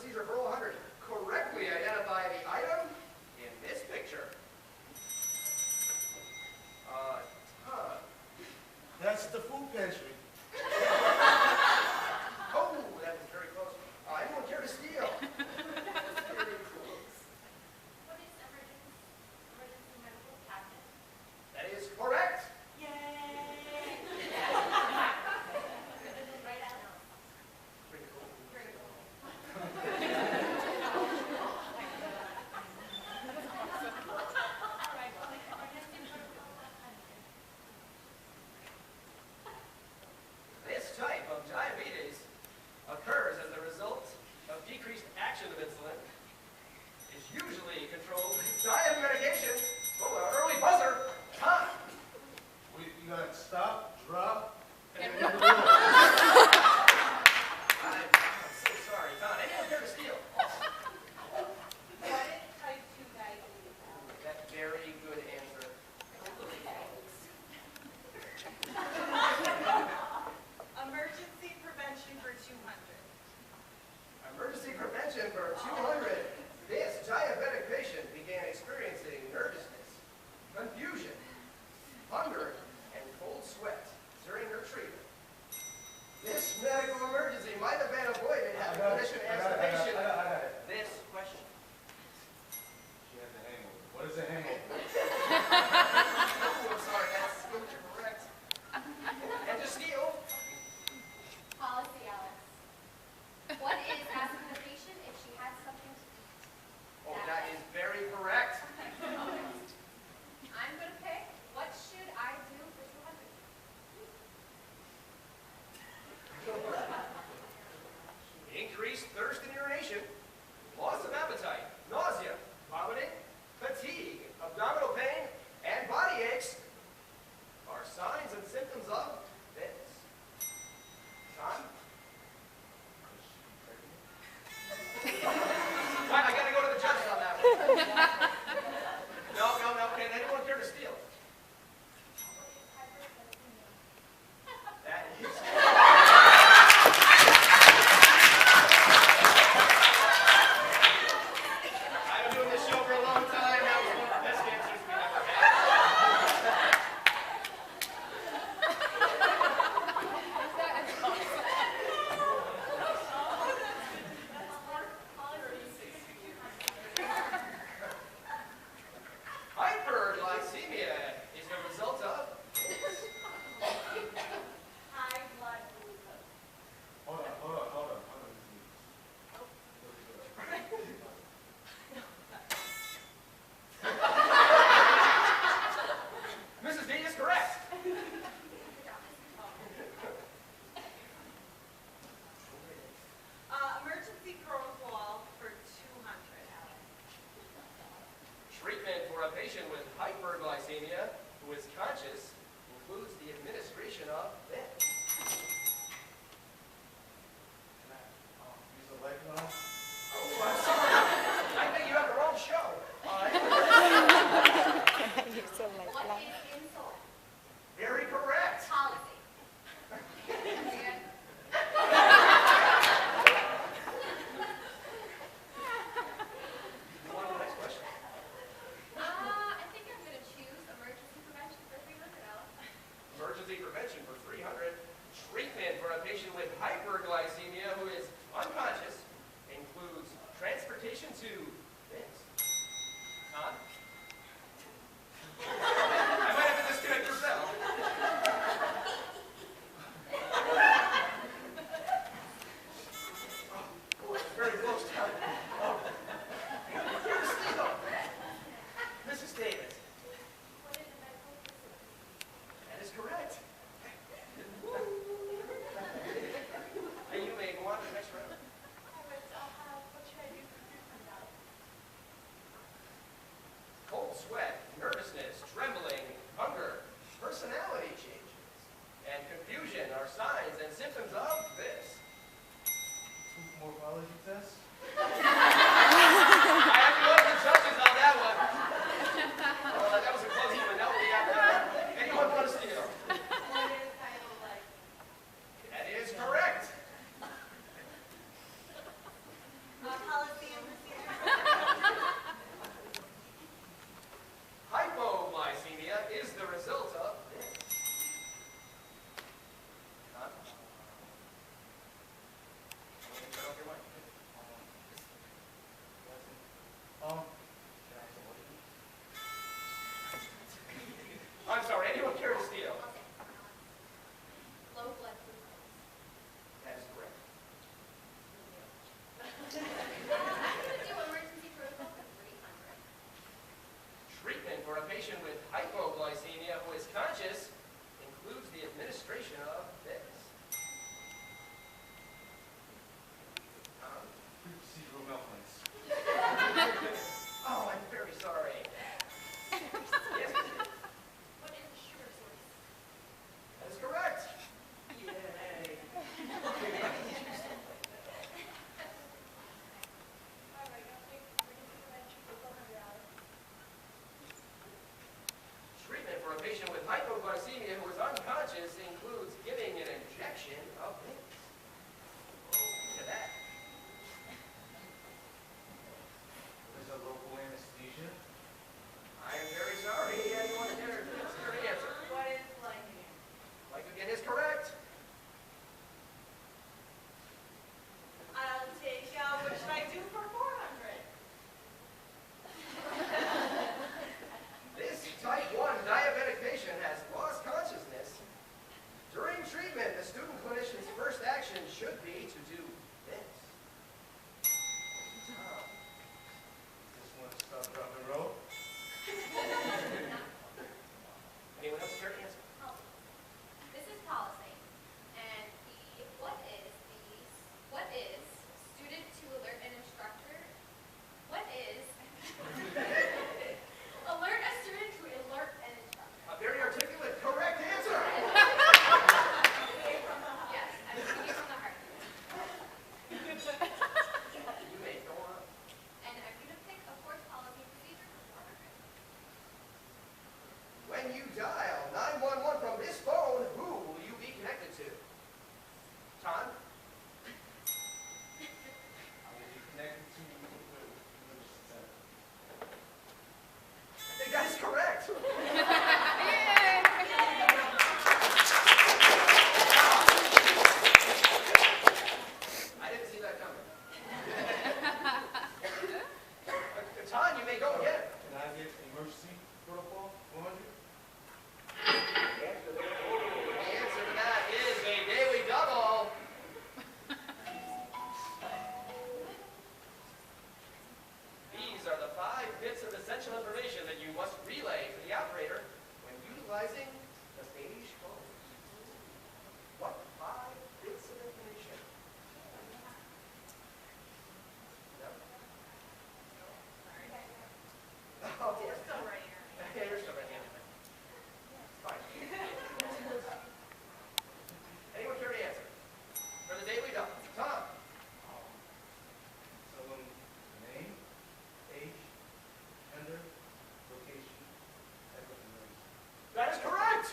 procedure for 100. Correctly identify the item in this picture. Huh. That's the food pantry. Oh, that was very close. Anyone care to steal? Very close. What is emergency medical cabinet? That is correct. Yay! Right out. Pretty cool. Very cool. This type of diabetes occurs as a result of decreased action of insulin. It's usually controlled with diet medication. Oh, an early buzzer. Time. You got stop, drop, and And then run. the roll. I'm so sorry. Tom, anyone care to steal? What is type 2 diabetes? That very good answer. Emergency prevention for 200. Emergency prevention for 200. This diabetic patient began experiencing nervousness, confusion, hunger, and cold sweat during her treatment. This medical emergency might have been avoided had the clinician asked the patient I got it. this question. She has a hangover. What is a hangover? Oh, I'm sorry, that's incorrect. And to steal. Policy, Alice. What is asking the patient if she has something to eat? Oh, that is very correct. I'm going to pick. What should I do for 200? Increased thirst and urination, loss of appetite, nausea, vomiting, fatigue, abdominal pain, and body aches are signs and symptoms of this. John? Right, I gotta go to the judges on that one. No. Can anyone care to steal? That is. I've been doing this show for a long time. That was one of the best answers we ever had. Hyperglycemia is the result of High blood glucose. Hold on. Mrs. D is correct. Emergency protocol for 200, Alice. Treatment for a patient with hyperglycemia who is conscious includes the administration of this. Use the leg now. Oh, I'm sorry. I think you have the wrong show. What is insulin? Very correct. Policy. On to the next question. I think I'm going to choose emergency prevention for 300, Alice. Emergency prevention for 300. Treatment for a patient with hyperglycemia who is unconscious includes transportation to this. Todd? I might have to disconnect yourself. Oh, it's very close, Todd. Oh. Here's Steve. Mrs. Davis. What is a medical facility? That is correct. And you may go on to the next round. What should I do for 300, Alice? Cold sweat, nervousness, trembling, hunger, personality changes, and confusion are signs and symptoms of this. 2 morphology tests. I have to go to the judges on that one. Well, that was a close one. Now we got anyone want to steal? What is tidal like? That is correct. dial 911 from this phone, who will you be connected to? Ton? I will be connected to the emergency center. I think that is correct. I didn't see that coming. Ton, you may go again. Can I get emergency protocol 100? The answer to that is a daily double. These are the 5 bits of essential information that you must relay to the operator when utilizing the beige phone. What 5 bits of information? No? Oh, We're still writing our name. yeah, you're still right. Fine. Anyone care to answer? For the daily double. Tom? Tell them name, age, gender, location, type of emergency. That is correct!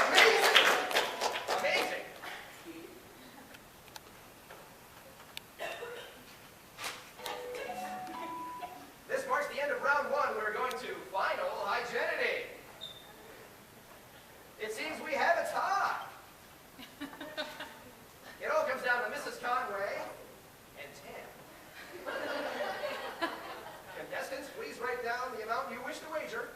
Amazing! Amazing! This marks the end of round 1. We're going to final Hygienity. It seems we have a tie. It all comes down to Mrs. Conway and Tam. Contestants, please write down the amount you wish to wager.